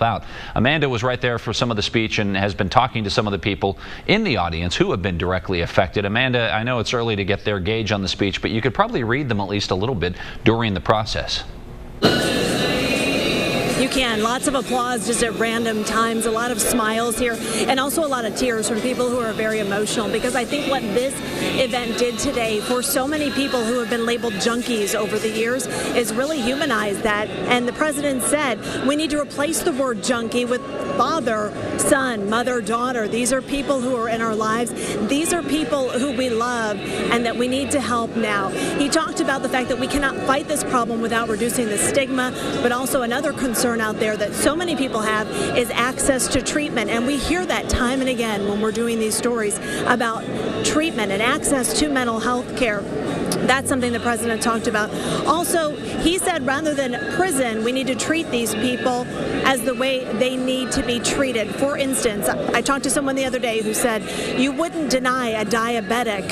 out. Amanda was right there for some of the speech and has been talking to some of the people in the audience who have been directly affected. Amanda, I know it's early to get their gauge on the speech, but you could probably read them at least a little bit during the process. You can. Lots of applause just at random times, a lot of smiles here, and also a lot of tears from people who are very emotional, because I think what this event did today for so many people who have been labeled junkies over the years is really humanize that. And the president said we need to replace the word junkie with father, son, mother, daughter. These are people who are in our lives. These are people who we love and that we need to help now. He talked about the fact that we cannot fight this problem without reducing the stigma, but also another concern out there that so many people have is access to treatment. And we hear that time and again when we're doing these stories about treatment and access to mental health care. That's something the president talked about. Also, he said rather than prison, we need to treat these people as the way they need to be treated. For instance, I talked to someone the other day who said you wouldn't deny a diabetic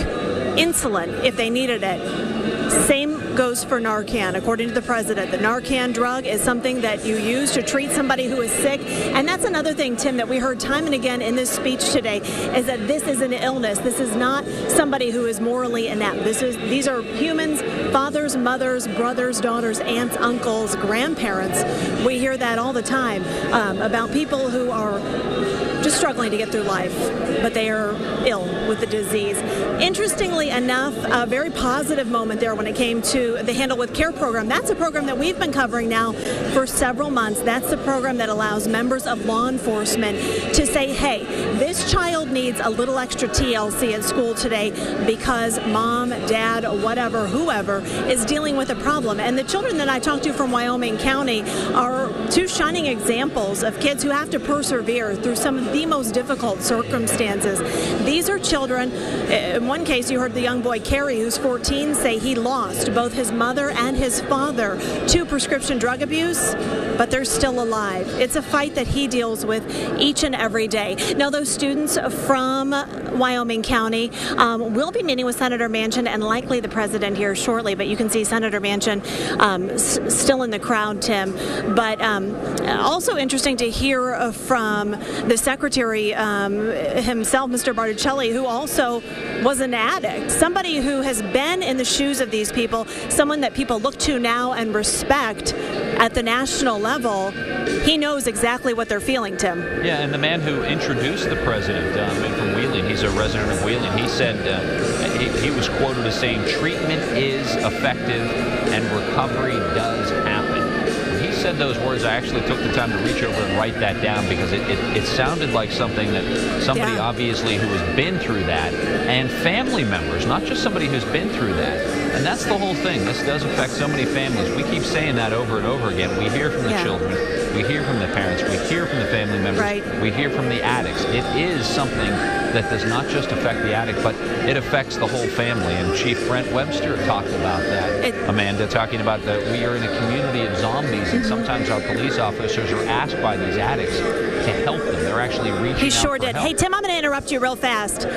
insulin if they needed it. Same goes for Narcan. According to the president, the Narcan drug is something that you use to treat somebody who is sick. And that's another thing, Tim, that we heard time and again in this speech today, is that this is an illness. This is not somebody who is morally inept. These are humans, fathers, mothers, brothers, daughters, aunts, uncles, grandparents. We hear that all the time about people who are just struggling to get through life, but they are ill with the disease. Interestingly enough, a very positive moment there when it came to the Handle with Care program. That's a program that we've been covering now for several months. That's the program that allows members of law enforcement to say, hey, this child needs a little extra TLC at school today because mom, dad, whatever, whoever is dealing with a problem. And the children that I talked to from Wyoming County are two shining examples of kids who have to persevere through some of the most difficult circumstances. These are children. In one case, you heard the young boy, Kerry, who's 14, say he lost both his mother and his father to prescription drug abuse, but they're still alive. It's a fight that he deals with each and every day. Now, those students from Wyoming County will be meeting with Senator Manchin and likely the president here shortly, but you can see Senator Manchin still in the crowd, Tim. But also interesting to hear from the secretary himself, Mr. Barticelli, who also was an addict, somebody who has been in the shoes of these people, someone that people look to now and respect at the national level. He knows exactly what they're feeling, Tim. Yeah, and the man who introduced the president from Wheeling, he's a resident of Wheeling, he said he was quoted as saying treatment is effective and recovery does happen. When he said those words, I actually took the time to reach over and write that down because it sounded like something that somebody obviously who has been through that, and family members, not just somebody who's been through that. And that's the whole thing. This does affect so many families. We keep saying that over and over again. We hear from the children. We hear from the parents. We hear from the family members. Right. We hear from the addicts. It is something that does not just affect the addict, but it affects the whole family. And Chief Brent Webster talked about that, Amanda, talking about that we are in a community of zombies, and sometimes our police officers are asked by these addicts to help them. They're actually reaching out. He sure did. Hey, Tim, I'm going to interrupt you real fast.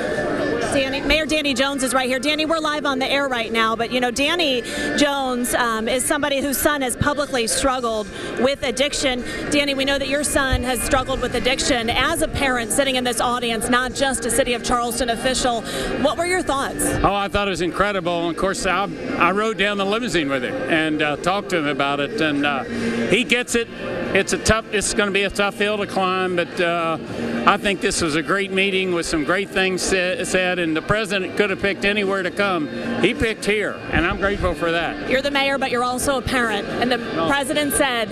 Mayor Danny Jones is right here. Danny, we're live on the air right now, but you know, Danny Jones is somebody whose son has publicly struggled with addiction. Danny, we know that your son has struggled with addiction. As a parent sitting in this audience, not just a City of Charleston official, what were your thoughts? Oh, I thought it was incredible. And of course, I rode down the limousine with him and talked to him about it, and he gets it. It's going to be a tough hill to climb, but I think this was a great meeting with some great things said, and the president could have picked anywhere to come. He picked here, and I'm grateful for that. You're the mayor, but you're also a parent, and the president said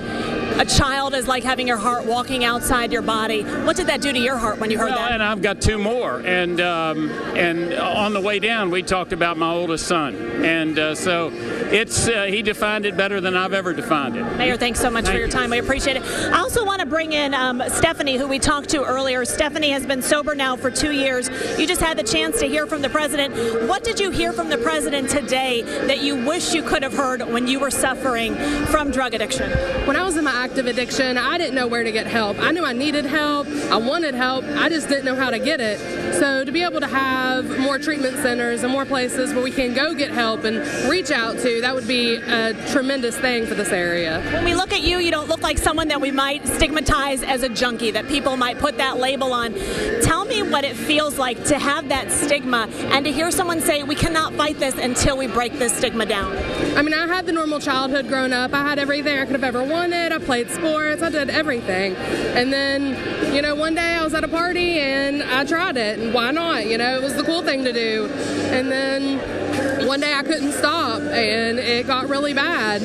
a child is like having your heart walking outside your body. What did that do to your heart when you heard that? And I've got two more, and on the way down, we talked about my oldest son, and so he defined it better than I've ever defined it. Mayor, thanks so much for your time. We appreciate it. I also want to bring in Stephanie, who we talked to earlier. Stephanie has been sober now for 2 years. You just had the chance to hear from the president. What did you hear from the president today that you wish you could have heard when you were suffering from drug addiction? When I was in my active addiction, I didn't know where to get help. I knew I needed help. I wanted help. I just didn't know how to get it. So to be able to have more treatment centers and more places where we can go get help and reach out to, that would be a tremendous thing for this area. When we look at you, you don't look like someone that we might stigmatize as a junkie, that people might put that label on. Tell me what it feels like to have that stigma and to hear someone say, we cannot fight this until we break this stigma down. I mean, I had the normal childhood growing up. I had everything I could have ever wanted. I played sports. I did everything. And then, you know, one day I was at a party and I tried it. And why not? You know, it was the cool thing to do. And then one day I couldn't stop and it got really bad.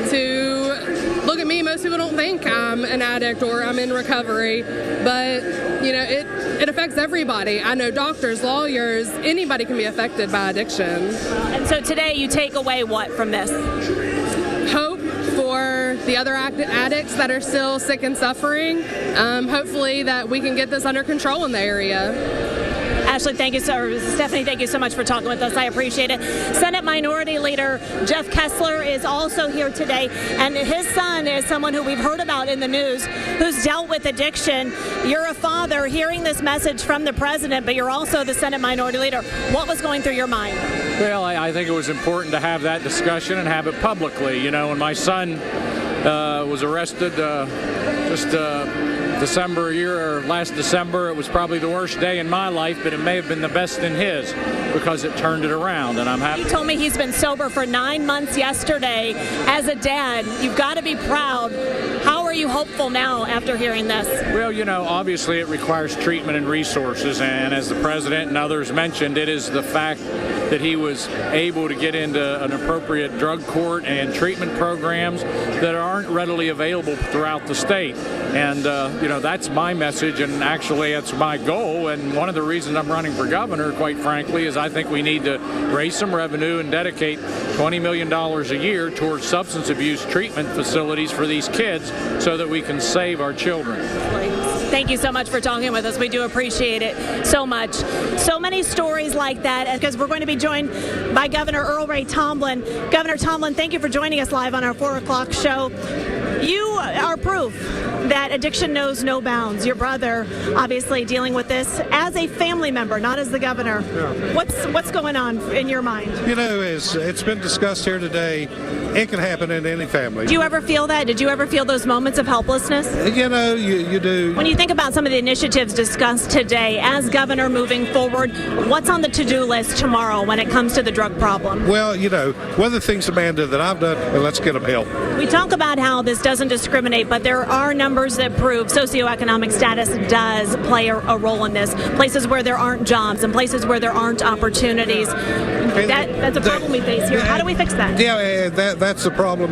To look at me, most people don't think I'm an addict or I'm in recovery. But, you know, it affects everybody. I know doctors, lawyers, anybody can be affected by addiction. And so today you take away what from this? Hope for the other addicts that are still sick and suffering. Hopefully that we can get this under control in the area. Ashley, thank you, sir. Stephanie, thank you so much for talking with us. I appreciate it. Senate Minority Leader Jeff Kessler is also here today, and his son is someone who we've heard about in the news who's dealt with addiction. You're a father hearing this message from the president, but you're also the Senate Minority Leader. What was going through your mind? Well, I think it was important to have that discussion and have it publicly. You know, when my son was arrested last December, it was probably the worst day in my life, but it may have been the best in his because it turned it around, and I'm happy. You told me he's been sober for 9 months yesterday. As a dad, you've got to be proud. How are you hopeful now after hearing this? Well, you know, obviously it requires treatment and resources, and as the president and others mentioned, it is the fact that he was able to get into an appropriate drug court and treatment programs that aren't readily available throughout the state. And, you know, that's my message, and actually that's my goal. And one of the reasons I'm running for governor, quite frankly, is I think we need to raise some revenue and dedicate $20 million a year towards substance abuse treatment facilities for these kids so that we can save our children. Thank you so much for talking with us. We do appreciate it so much. So many stories like that, because we're going to be joined by Governor Earl Ray Tomblin. Governor Tomblin, thank you for joining us live on our 4 o'clock show. You are proof that addiction knows no bounds. Your brother, obviously, dealing with this as a family member, not as the governor. Yeah. What's going on in your mind? You know, it's been discussed here today. It can happen in any family. Do you ever feel that? Did you ever feel those moments of helplessness? You know, you do. When you think about some of the initiatives discussed today, as governor moving forward, what's on the to-do list tomorrow when it comes to the drug problem? Well, you know, one of the things, Amanda, that I've done, let's get them help. We talk about how this doesn't discriminate, but there are numbers that prove socioeconomic status does play a role in this. Places where there aren't jobs and places where there aren't opportunities. That's a problem we face here. How do we fix that? Yeah, that's the problem.